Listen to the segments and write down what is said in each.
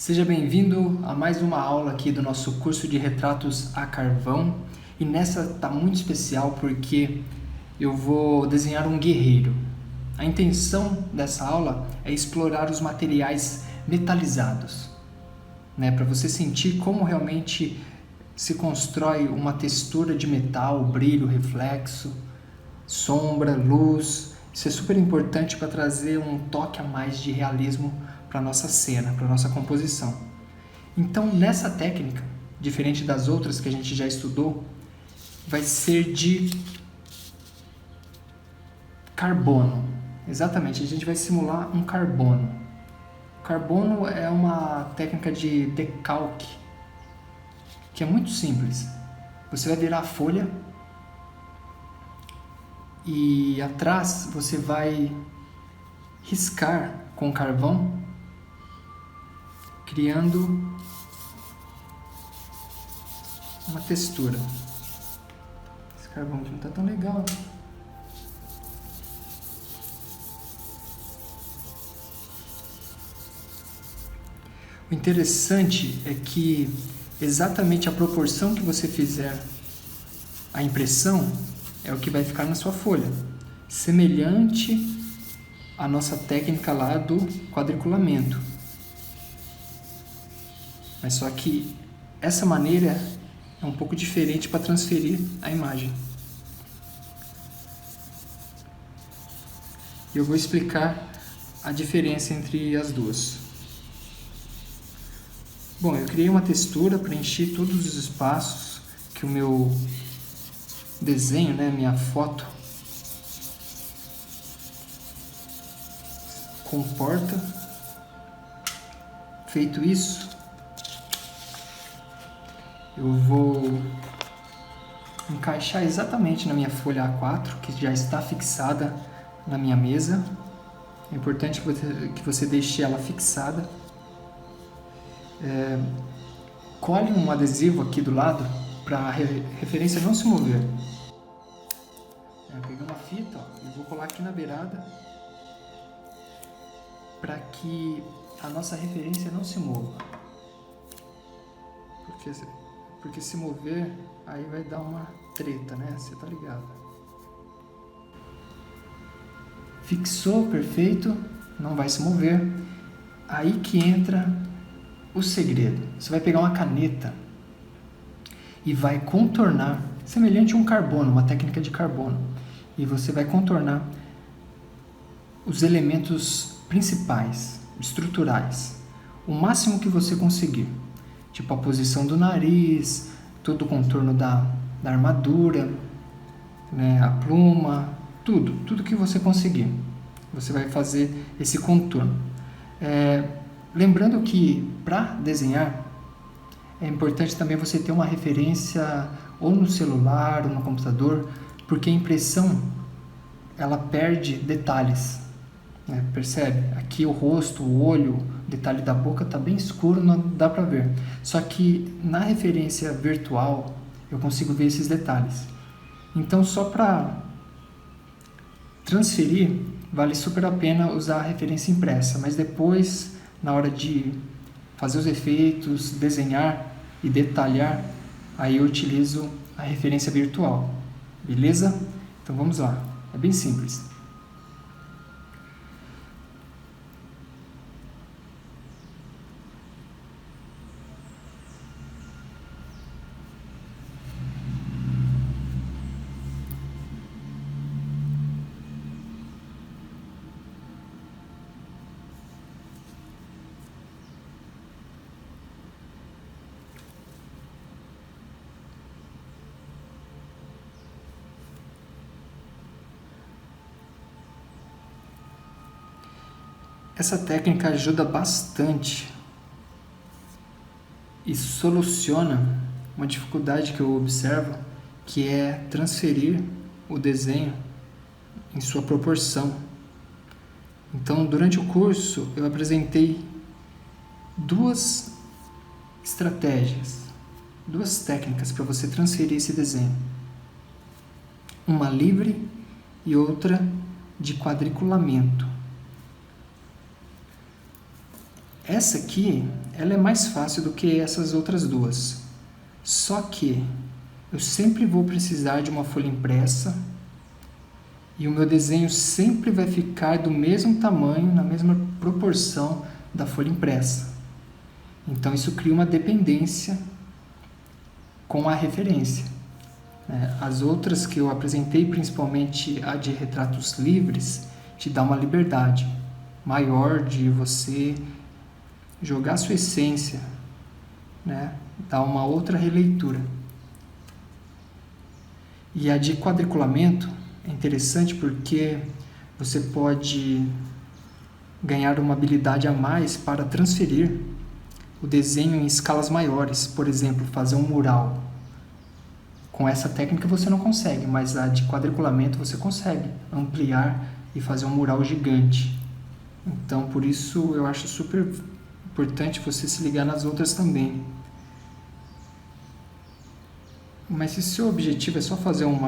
Seja bem-vindo a mais uma aula aqui do nosso curso de retratos a carvão. E nessa tá muito especial porque eu vou desenhar um guerreiro. A intenção dessa aula é explorar os materiais metalizados, né, para você sentir como realmente se constrói uma textura de metal, brilho, reflexo, sombra, luz. Isso é super importante para trazer um toque a mais de realismo para a nossa cena, para a nossa composição. Então, nessa técnica, diferente das outras que a gente já estudou, vai ser de carbono. Exatamente, a gente vai simular um carbono. Carbono é uma técnica de decalque que é muito simples. Você vai virar a folha e atrás você vai riscar com carvão, criando uma textura. Esse carvão aqui não está tão legal. O interessante é que exatamente a proporção que você fizer a impressão é o que vai ficar na sua folha, semelhante à nossa técnica lá do quadriculamento. Mas só que essa maneira é um pouco diferente para transferir a imagem. E eu vou explicar a diferença entre as duas. Bom, eu criei uma textura, preenchi todos os espaços que o meu desenho, né, minha foto comporta. Feito isso, eu vou encaixar exatamente na minha folha A4, que já está fixada na minha mesa. É importante que você deixe ela fixada. Colhe um adesivo aqui do lado para a referência não se mover. Peguei uma fita e vou colar aqui na beirada para que a nossa referência não se mova. Porque se mover, aí vai dar uma treta, né? Você tá ligado. Fixou, perfeito, não vai se mover. Aí que entra o segredo. Você vai pegar uma caneta e vai contornar, semelhante a um carbono, uma técnica de carbono. E você vai contornar os elementos principais, estruturais, o máximo que você conseguir. Tipo a posição do nariz, todo o contorno da armadura, né, a pluma, tudo que você conseguir. Você vai fazer esse contorno. Lembrando que para desenhar é importante também você ter uma referência ou no celular ou no computador, porque a impressão ela perde detalhes, né? Percebe? Aqui o rosto, o olho, o detalhe da boca está bem escuro, não dá para ver. Só que na referência virtual eu consigo ver esses detalhes. Então, só para transferir, vale super a pena usar a referência impressa, mas depois, na hora de fazer os efeitos, desenhar e detalhar, aí eu utilizo a referência virtual. Beleza? Então vamos lá. É bem simples. Essa técnica ajuda bastante e soluciona uma dificuldade que eu observo, que é transferir o desenho em sua proporção. Então, durante o curso, eu apresentei duas estratégias, duas técnicas para você transferir esse desenho. Uma livre e outra de quadriculamento. Essa aqui, ela é mais fácil do que essas outras duas. Só que eu sempre vou precisar de uma folha impressa e o meu desenho sempre vai ficar do mesmo tamanho, na mesma proporção da folha impressa. Então isso cria uma dependência com a referência. As outras que eu apresentei, principalmente a de retratos livres, te dá uma liberdade maior de você jogar sua essência, dar uma outra releitura. E a de quadriculamento é interessante porque você pode ganhar uma habilidade a mais para transferir o desenho em escalas maiores. Por exemplo, fazer um mural. Com essa técnica você não consegue, mas a de quadriculamento você consegue ampliar e fazer um mural gigante. Então, por isso eu acho super importante você se ligar nas outras também. Mas se seu objetivo é só fazer um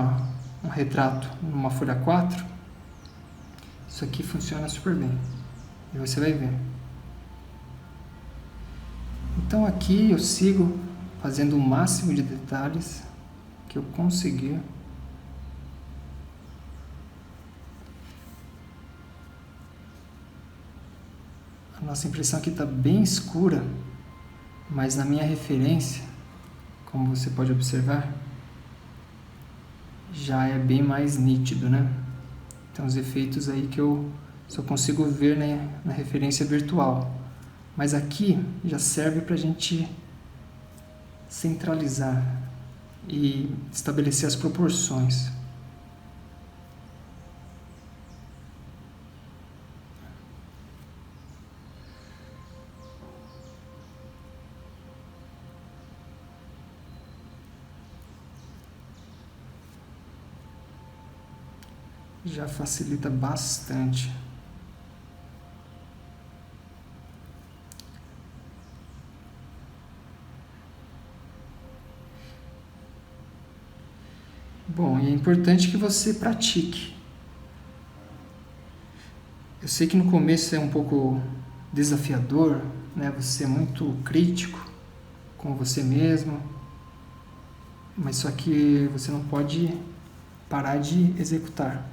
retrato numa folha 4, isso aqui funciona super bem. E você vai ver. Então aqui eu sigo fazendo o máximo de detalhes que eu conseguir. A nossa impressão aqui está bem escura, mas na minha referência, como você pode observar, já é bem mais nítido, né? Tem uns efeitos aí que eu só consigo ver, na referência virtual. Mas aqui já serve para a gente centralizar e estabelecer as proporções. Já facilita bastante. Bom, e é importante que você pratique. Eu sei que no começo é um pouco desafiador, Você é muito crítico com você mesmo, mas só que você não pode parar de executar.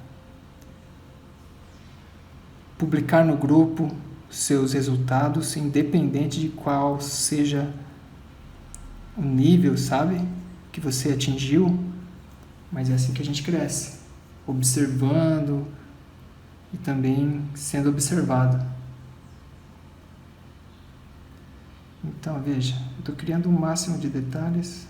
Publicar no grupo seus resultados, independente de qual seja o nível, que você atingiu, mas é assim que a gente cresce, observando e também sendo observado. Então, veja, eu estou criando o máximo de detalhes.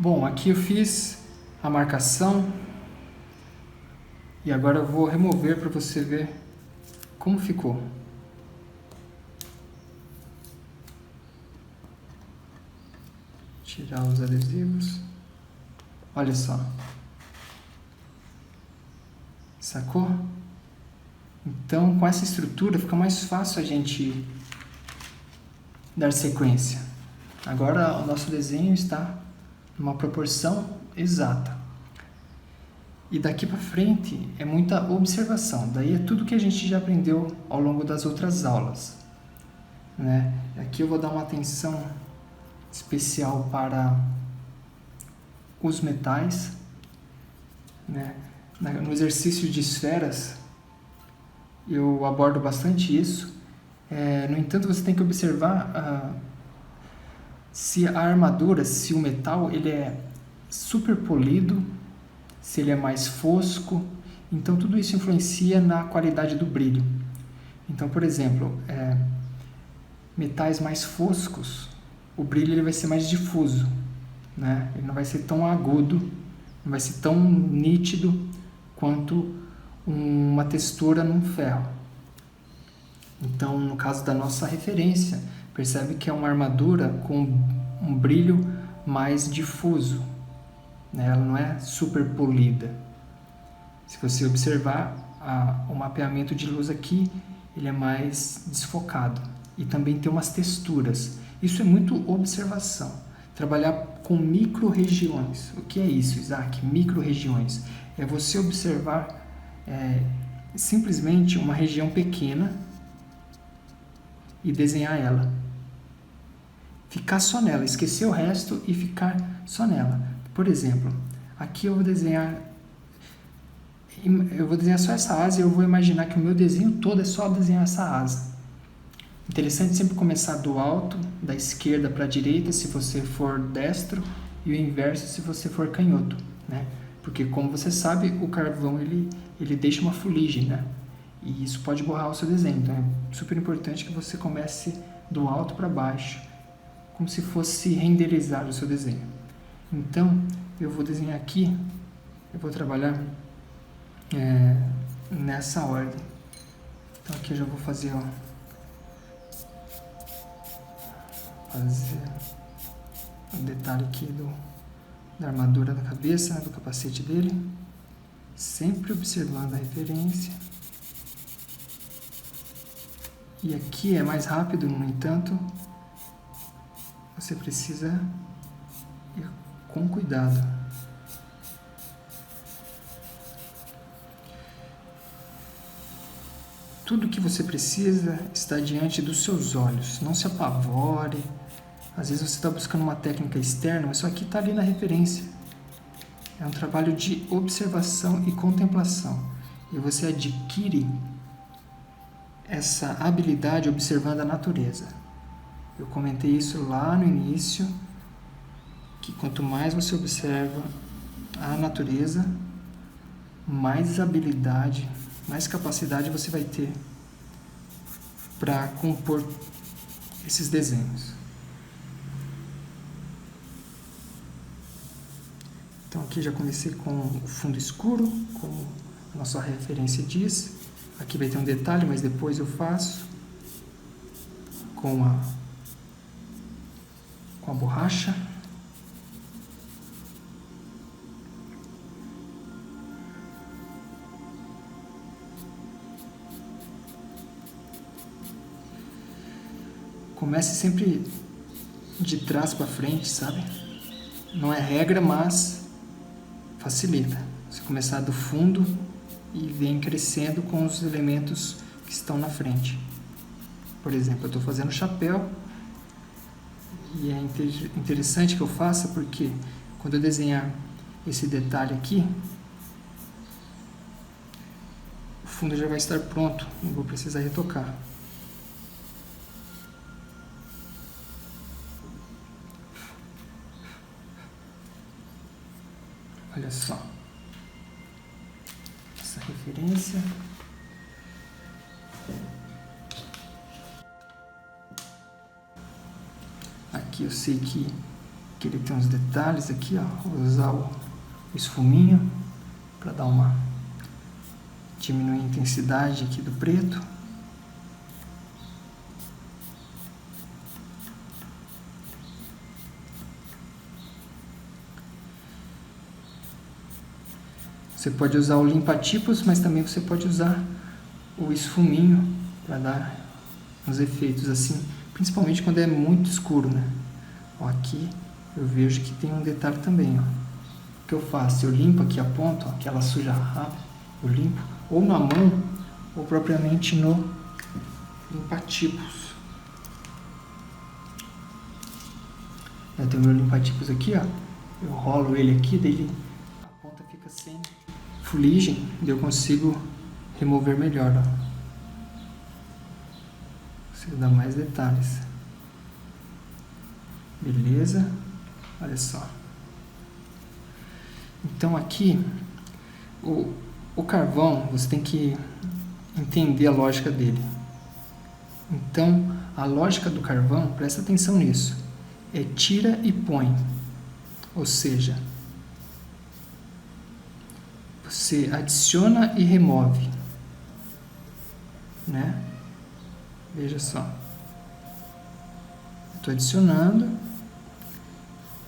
Bom, aqui eu fiz a marcação e agora eu vou remover para você ver como ficou. Tirar os adesivos. Olha só. Sacou? Então, com essa estrutura fica mais fácil a gente dar sequência. Agora o nosso desenho está numa proporção exata. E daqui para frente é muita observação. Daí é tudo que a gente já aprendeu ao longo das outras aulas. Aqui eu vou dar uma atenção especial para os metais. No exercício de esferas eu abordo bastante isso. No entanto, você tem que observar se a armadura, se o metal ele é super polido, se ele é mais fosco. Então tudo isso influencia na qualidade do brilho. Então, por exemplo, metais mais foscos, o brilho ele vai ser mais difuso, Ele não vai ser tão agudo, não vai ser tão nítido quanto uma textura num ferro. Então, no caso da nossa referência, percebe que é uma armadura com um brilho mais difuso. né? Ela não é super polida. Se você observar, o mapeamento de luz aqui, ele é mais desfocado. E também tem umas texturas. Isso é muito observação. Trabalhar com micro-regiões. O que é isso, Isaac? Micro-regiões. É você observar simplesmente uma região pequena e desenhar ela. Ficar só nela, esquecer o resto e ficar só nela. Por exemplo, aqui eu vou desenhar só essa asa e eu vou imaginar que o meu desenho todo é só desenhar essa asa. Interessante sempre começar do alto, da esquerda para a direita, se você for destro, e o inverso se você for canhoto, né? Porque, como você sabe, o carvão ele deixa uma fuligem, né? E isso pode borrar o seu desenho. Então, é super importante que você comece do alto para baixo, como se fosse renderizar o seu desenho. Então, eu vou desenhar aqui, eu vou trabalhar nessa ordem. Então, aqui eu já vou fazer, um detalhe aqui da armadura da cabeça, né, do capacete dele, sempre observando a referência. E aqui é mais rápido, no entanto, você precisa ir com cuidado. Tudo que você precisa está diante dos seus olhos. Não se apavore. Às vezes você está buscando uma técnica externa, mas isso aqui está ali na referência. É um trabalho de observação e contemplação. E você adquire essa habilidade observando a natureza. Eu comentei isso lá no início, que quanto mais você observa a natureza, mais habilidade, mais capacidade você vai ter para compor esses desenhos. Então aqui já comecei com o fundo escuro, como a nossa referência diz. Aqui vai ter um detalhe, mas depois eu faço com a borracha. Comece sempre de trás para frente, sabe? Não é regra, mas facilita. Você começar do fundo e vem crescendo com os elementos que estão na frente. Por exemplo, eu estou fazendo o chapéu e é interessante que eu faça porque quando eu desenhar esse detalhe aqui, o fundo já vai estar pronto, não vou precisar retocar. Olha só, essa referência. Aqui eu sei que ele tem uns detalhes aqui, ó. Vou usar o esfuminho para dar uma diminuir a intensidade aqui do preto. Você pode usar o limpa-tipos, mas também você pode usar o esfuminho para dar uns efeitos assim, principalmente quando é muito escuro, né? Ó, aqui eu vejo que tem um detalhe também, ó. O que eu faço? Eu limpo aqui a ponta, ó, que ela suja rápido, eu limpo, ou na mão, ou propriamente no limpa-tipos. Eu tenho meu limpa-tipos aqui, ó. Eu rolo ele aqui, daí a ponta fica sem fuligem, daí eu consigo remover melhor, ó. Consigo dar mais detalhes. Beleza? Olha só. Então aqui, o carvão, você tem que entender a lógica dele. Então, a lógica do carvão, presta atenção nisso, é tira e põe. Ou seja, você adiciona e remove, né? Veja só. Estou adicionando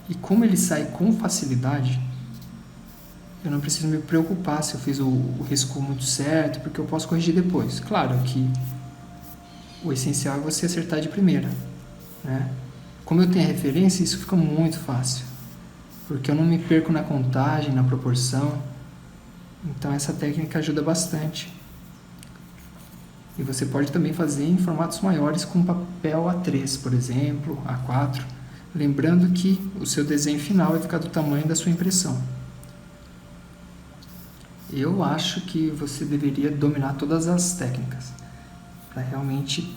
e como ele sai com facilidade, eu não preciso me preocupar se eu fiz o risco muito certo, porque eu posso corrigir depois. Claro que o essencial é você acertar de primeira, né? Como eu tenho a referência, isso fica muito fácil, porque eu não me perco na contagem, na proporção. Então essa técnica ajuda bastante. E você pode também fazer em formatos maiores com papel A3, por exemplo, A4, lembrando que o seu desenho final vai ficar do tamanho da sua impressão. Eu acho que você deveria dominar todas as técnicas para realmente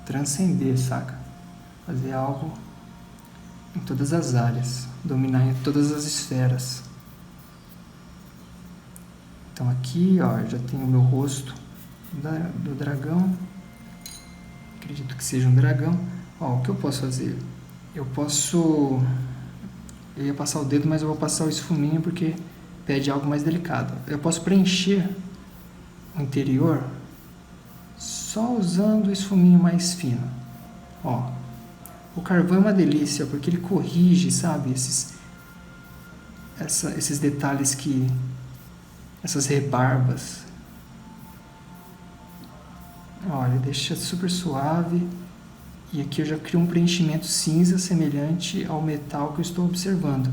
transcender, saca? Fazer algo em todas as áreas, dominar em todas as esferas. Então aqui, ó, eu já tenho o meu rosto do dragão. Acredito que seja um dragão. Ó, o que eu posso fazer? Eu ia passar o dedo, mas eu vou passar o esfuminho porque pede algo mais delicado. Eu posso preencher o interior só usando o esfuminho mais fino. Ó, o carvão é uma delícia porque ele corrige, sabe, esses detalhes essas rebarbas. Olha, deixa super suave. E aqui eu já crio um preenchimento cinza semelhante ao metal que eu estou observando.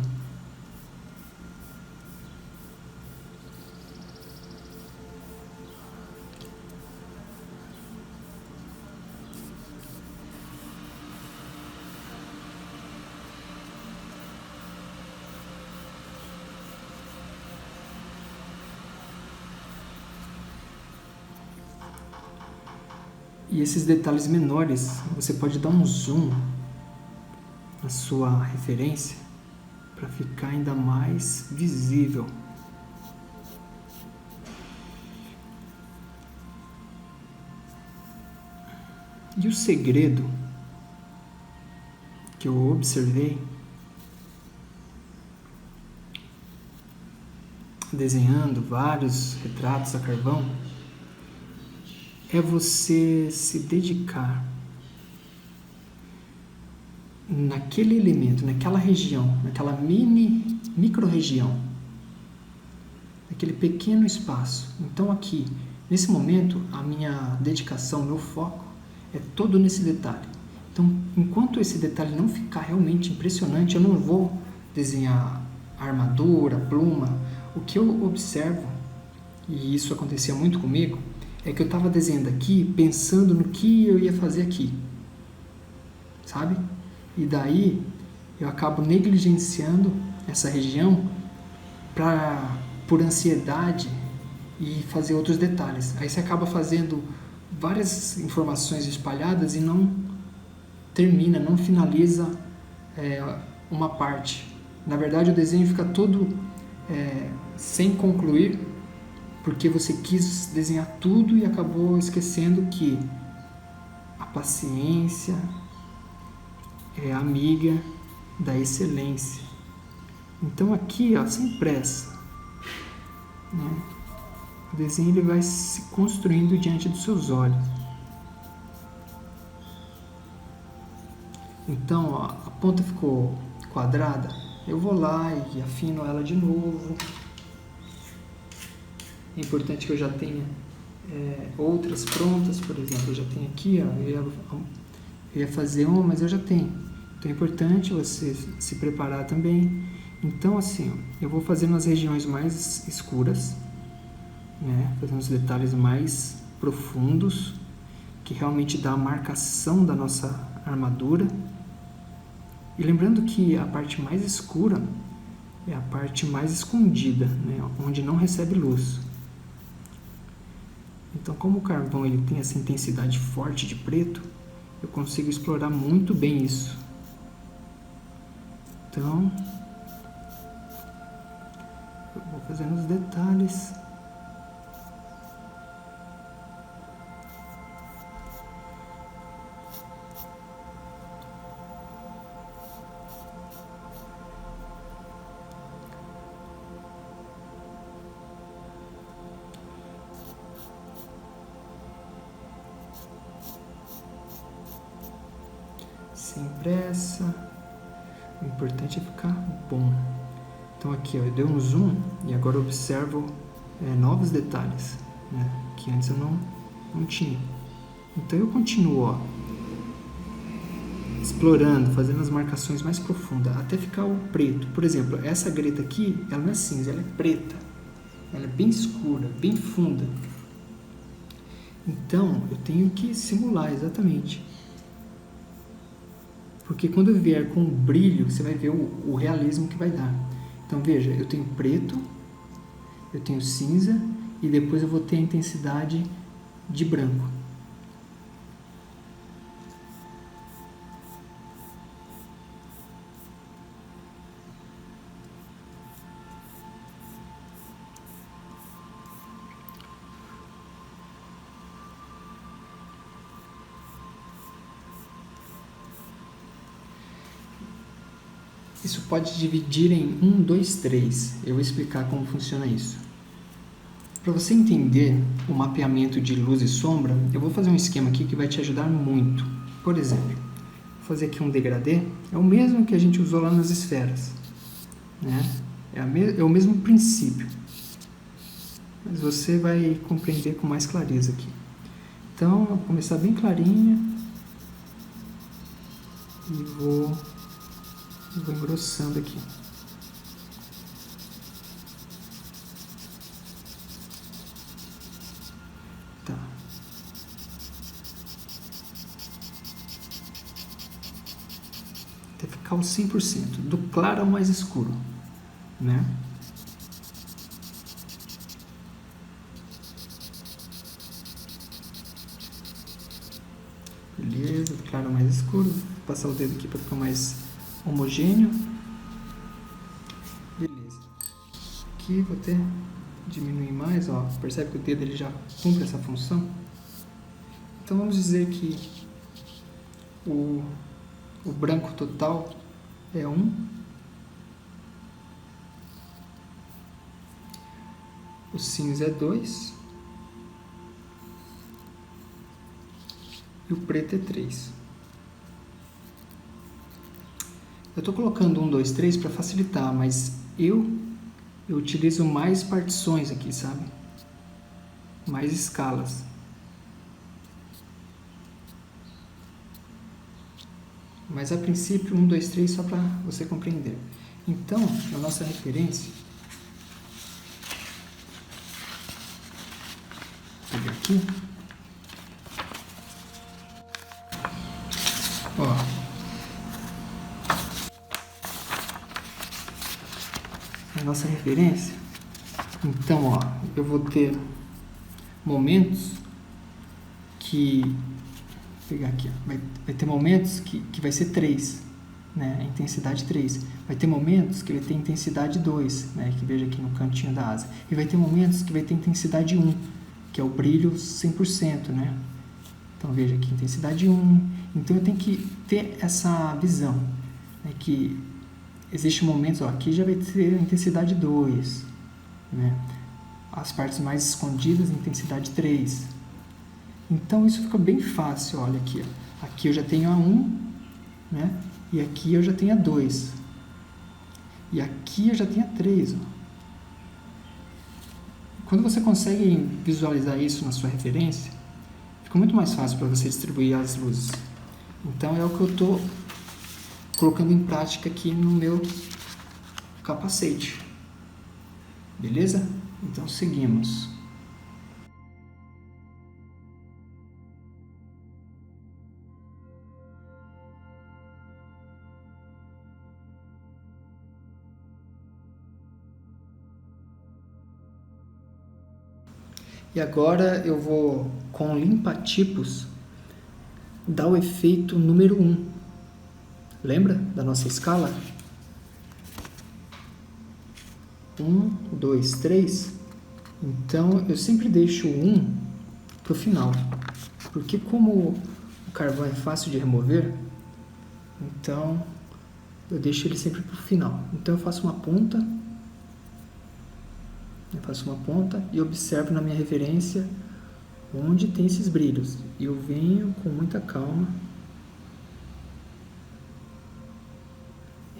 E esses detalhes menores, você pode dar um zoom na sua referência para ficar ainda mais visível. E o segredo que eu observei desenhando vários retratos a carvão é você se dedicar naquele elemento, naquela região, naquela micro-região, naquele pequeno espaço. Então aqui, nesse momento, a minha dedicação, meu foco é todo nesse detalhe. Então, enquanto esse detalhe não ficar realmente impressionante, eu não vou desenhar a armadura, a pluma. O que eu observo, e isso acontecia muito comigo, é que eu estava desenhando aqui, pensando no que eu ia fazer aqui, sabe? E daí eu acabo negligenciando essa região por ansiedade e fazer outros detalhes. Aí você acaba fazendo várias informações espalhadas e não termina, não finaliza uma parte. Na verdade, o desenho fica todo sem concluir, porque você quis desenhar tudo e acabou esquecendo que a paciência é amiga da excelência. Então aqui, ó, sem pressa, né? O desenho ele vai se construindo diante dos seus olhos. Então, ó, a ponta ficou quadrada, eu vou lá e afino ela de novo. É importante que eu já tenha outras prontas, por exemplo, eu já tenho aqui, ó, eu ia fazer uma, mas eu já tenho. Então é importante você se preparar também. Então assim, ó, eu vou fazer nas regiões mais escuras, né, fazendo os detalhes mais profundos, que realmente dá a marcação da nossa armadura. E lembrando que a parte mais escura é a parte mais escondida, né, onde não recebe luz. Então, como o carvão ele tem essa intensidade forte de preto, eu consigo explorar muito bem isso. Então, eu vou fazendo os detalhes. Sem pressa. O importante é ficar bom. Então aqui, ó, eu dei um zoom E agora eu observo novos detalhes, né? Que antes eu não tinha. Então eu continuo, ó, explorando, fazendo as marcações mais profundas, até ficar o preto. Por exemplo, essa greta aqui, ela não é cinza, ela é preta. Ela é bem escura, bem funda. Então, eu tenho que simular exatamente. Porque quando eu vier com o brilho, você vai ver o realismo que vai dar. Então, veja, eu tenho preto, eu tenho cinza, e depois eu vou ter a intensidade de branco. Isso pode dividir em 1, 2, 3. Eu vou explicar como funciona isso. Para você entender o mapeamento de luz e sombra, eu vou fazer um esquema aqui que vai te ajudar muito. Por exemplo, vou fazer aqui um degradê. É o mesmo que a gente usou lá nas esferas, né? É o mesmo princípio. Mas você vai compreender com mais clareza aqui. Então, eu vou começar bem clarinha. E vou engrossando aqui. Tá. Até ficar o 100%, do claro ao mais escuro, né? Beleza, do claro ao mais escuro. Vou passar o dedo aqui para ficar mais homogêneo. Beleza. Aqui vou até diminuir mais, ó. Percebe que o dedo ele já cumpre essa função? Então vamos dizer que o branco total é 1. O cinza é 2. E o preto é 3. Eu estou colocando 1, 2, 3 para facilitar, mas eu utilizo mais partições aqui, sabe? Mais escalas. Mas a princípio 1, 2, 3 só para você compreender. Então, na nossa referência, vou pegar aqui. Ó. A nossa referência. Então, ó, eu vou ter momentos que... Vou pegar aqui, ó, vai ter momentos que vai ser 3, né? A intensidade 3. Vai ter momentos que vai ter intensidade 2, né? Que veja aqui no cantinho da asa. E vai ter momentos que vai ter intensidade 1, que é o brilho 100%, né? Então, veja aqui, intensidade 1. Então, eu tenho que ter essa visão, né? Que existem momentos, ó, aqui já vai ter intensidade 2, né? As partes mais escondidas, intensidade 3. Então, isso fica bem fácil, olha aqui, ó. Aqui eu já tenho a 1, né? E aqui eu já tenho a 2. E aqui eu já tenho a 3, ó. Quando você consegue visualizar isso na sua referência, fica muito mais fácil para você distribuir as luzes. Então, é o que eu estou colocando em prática aqui no meu capacete. Beleza? Então, seguimos. E agora eu vou, com limpa-tipos, dar o efeito número 1. Lembra da nossa escala? 1, 2, 3. Então, eu sempre deixo o 1 para o final. Porque como o carvão é fácil de remover, então eu deixo ele sempre para o final. Então, eu faço uma ponta. E observo na minha referência onde tem esses brilhos. E eu venho com muita calma,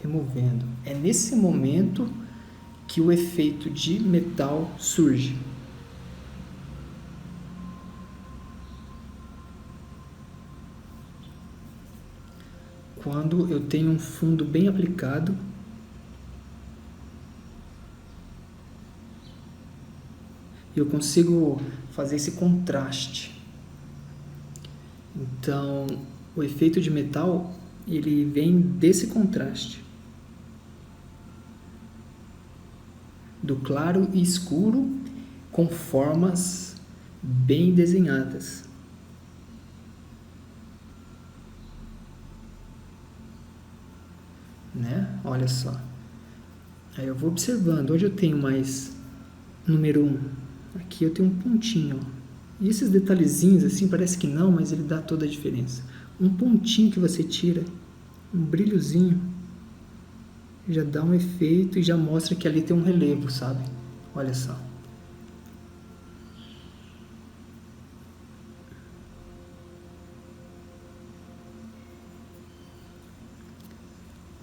removendo. É nesse momento que o efeito de metal surge. Quando eu tenho um fundo bem aplicado, eu consigo fazer esse contraste. Então, o efeito de metal, ele vem desse contraste. Do claro e escuro, com formas bem desenhadas. Né? Olha só. Aí eu vou observando. Onde eu tenho mais número 1? Aqui eu tenho um pontinho. E esses detalhezinhos assim, parece que não, mas ele dá toda a diferença. Um pontinho que você tira, um brilhozinho, já dá um efeito e já mostra que ali tem um relevo, sabe? Olha só.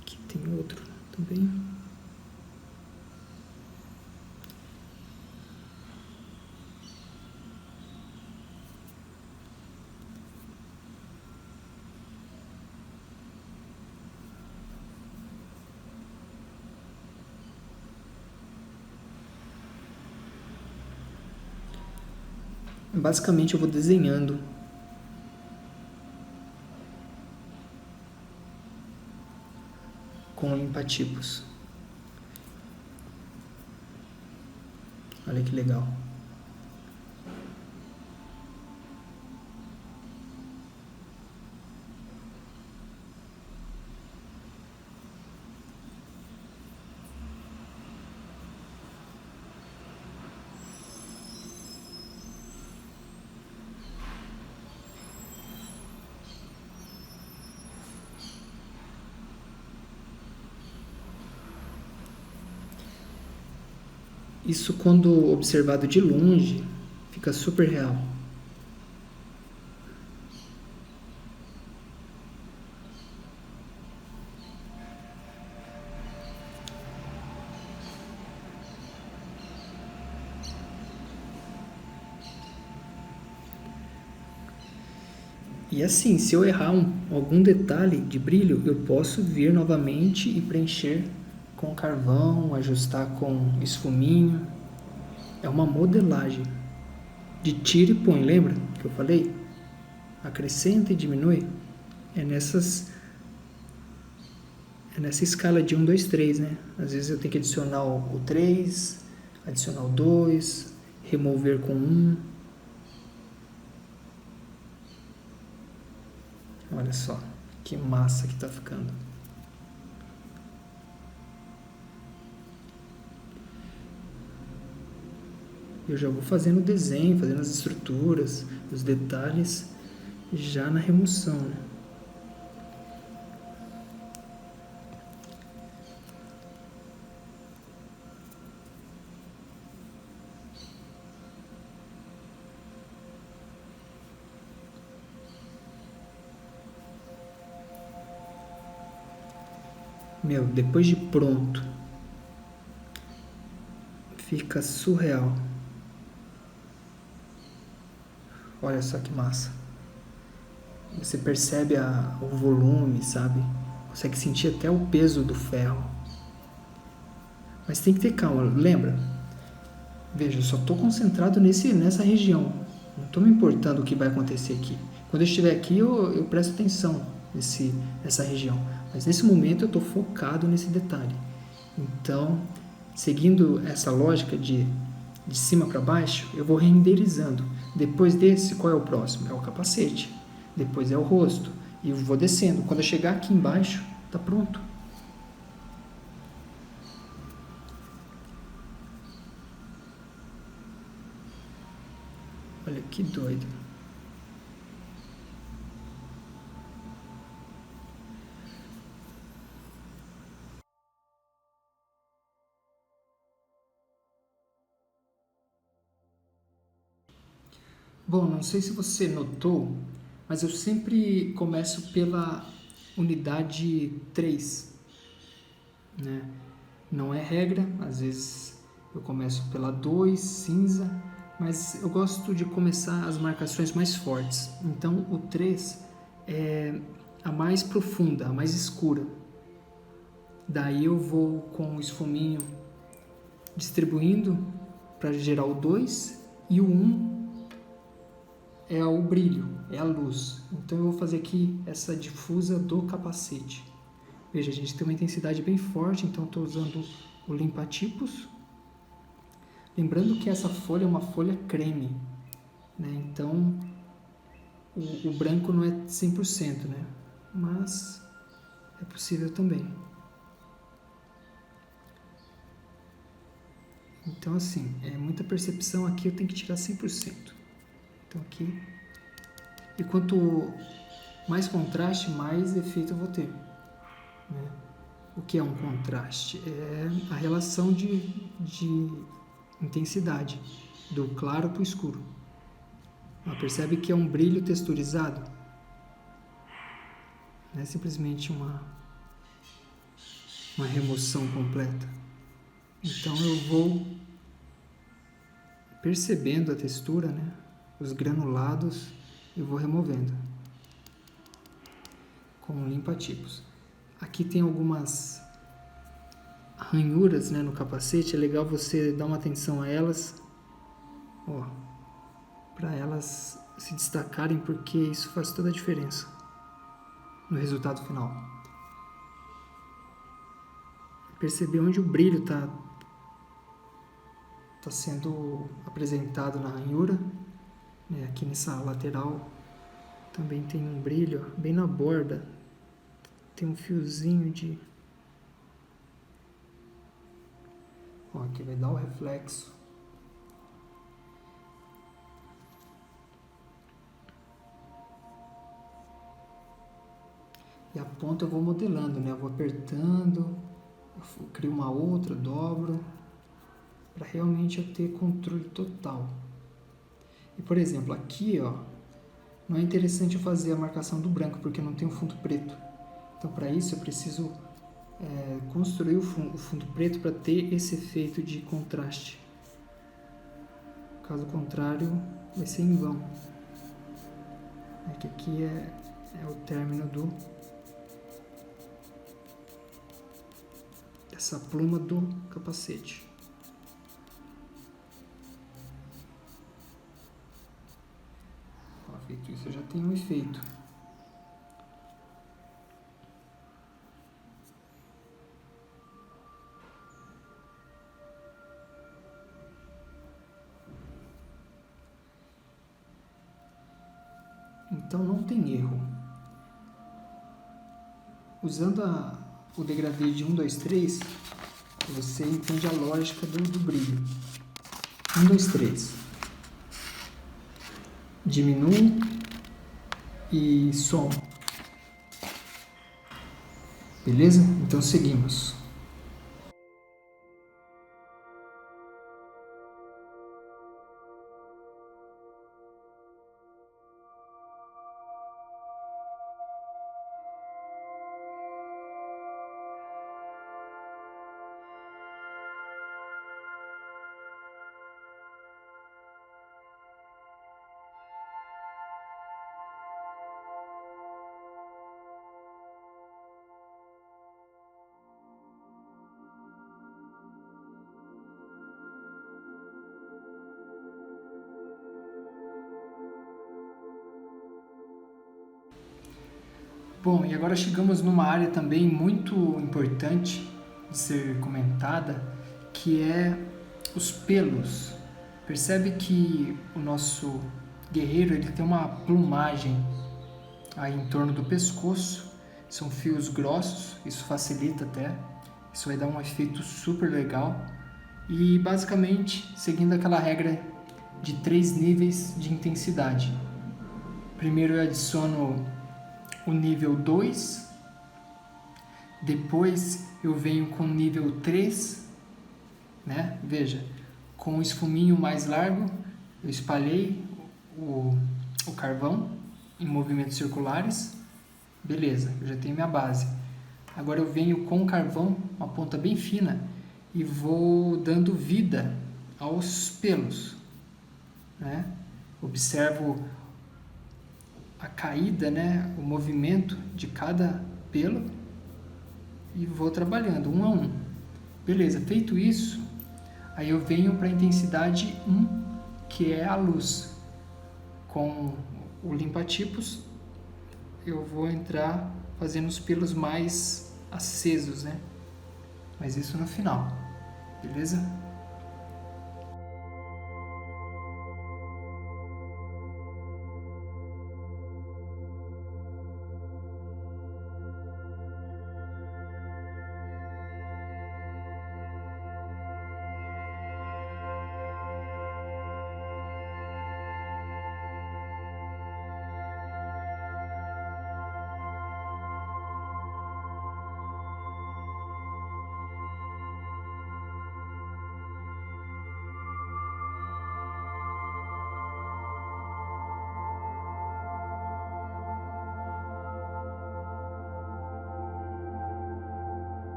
Aqui tem outro também. Basicamente eu vou desenhando. Com limpa-tipos. Olha que legal. Isso, quando observado de longe, fica super real. E assim, se eu errar algum detalhe de brilho, eu posso vir novamente e preencher com carvão, ajustar com esfuminho. É uma modelagem de tira e põe, lembra que eu falei? Acrescenta e diminui. É nessa escala de 1, 2, 3, né? Às vezes eu tenho que adicionar o 3, adicionar o 2, remover com 1. Olha só, que massa que tá ficando. Eu já vou fazendo o desenho, fazendo as estruturas, os detalhes, já na remoção, né? Meu, depois de pronto, fica surreal. Olha só que massa. Você percebe o volume, sabe? Consegue sentir até o peso do ferro. Mas tem que ter calma, lembra? Veja, eu só estou concentrado nessa região. Não estou me importando o que vai acontecer aqui. Quando eu estiver aqui, eu presto atenção nessa região. Mas nesse momento eu estou focado nesse detalhe. Então, seguindo essa lógica de cima para baixo, eu vou renderizando. Depois desse, qual é o próximo? É o capacete. Depois é o rosto. E eu vou descendo. Quando eu chegar aqui embaixo, está pronto. Olha que doido. Bom, não sei se você notou, mas eu sempre começo pela unidade 3, né? Não é regra, às vezes eu começo pela 2, cinza, mas eu gosto de começar as marcações mais fortes. Então o 3 é a mais profunda, a mais escura. Daí eu vou com o esfuminho distribuindo para gerar o 2 e o 1 é o brilho, é a luz. Então eu vou fazer aqui essa difusa do capacete. Veja, a gente tem uma intensidade bem forte, então estou usando o limpa-tipos. Lembrando que essa folha é uma folha creme, né? Então o branco não é 100%, né? Mas é possível também. Então assim, é muita percepção aqui, eu tenho que tirar 100%. Então aqui, e quanto mais contraste, mais efeito eu vou ter, né? O que é um contraste? É a relação de intensidade, do claro para o escuro. Percebe que é um brilho texturizado? Não é simplesmente uma remoção completa. Então eu vou percebendo a textura, né? Os granulados, eu vou removendo com o limpa-tipos. Aqui tem algumas ranhuras, né, no capacete, é legal você dar uma atenção a elas, ó, para elas se destacarem, porque isso faz toda a diferença no resultado final. Perceber onde o brilho está sendo apresentado na ranhura, né? Aqui nessa lateral também tem um brilho, ó, bem na borda tem um fiozinho de... Ó, aqui vai dar o reflexo. E a ponta eu vou modelando, né? Eu vou apertando, eu crio uma outra, dobro, para realmente eu ter controle total. E por exemplo, aqui, ó, não é interessante eu fazer a marcação do branco, porque não tem um fundo preto. Então para isso eu preciso construir o fundo preto para ter esse efeito de contraste. Caso contrário, vai ser em vão. Aqui é o término dessa pluma do capacete. Feito isso, eu já tenho um efeito. Então não tem erro. Usando o degradê de 1, 2, 3, você entende a lógica do brilho. 1, 2, 3. Diminuo e somo. Beleza? Então seguimos. Bom, e agora chegamos numa área também muito importante de ser comentada, que é os pelos. Percebe que o nosso guerreiro ele tem uma plumagem aí em torno do pescoço, são fios grossos, isso facilita até, isso vai dar um efeito super legal. E basicamente seguindo aquela regra de 3 níveis de intensidade. Primeiro eu adiciono o nível 2, depois eu venho com o nível 3, né? Veja, com o esfuminho mais largo, eu espalhei o carvão em movimentos circulares, beleza, eu já tenho minha base. Agora eu venho com o carvão, uma ponta bem fina, e vou dando vida aos pelos, né? Observo a caída, né? O movimento de cada pelo e vou trabalhando um a um. Beleza, feito isso, aí eu venho para a intensidade 1, que é a luz. Com o limpa-tipos, eu vou entrar fazendo os pelos mais acesos, né? Mas isso no final, beleza?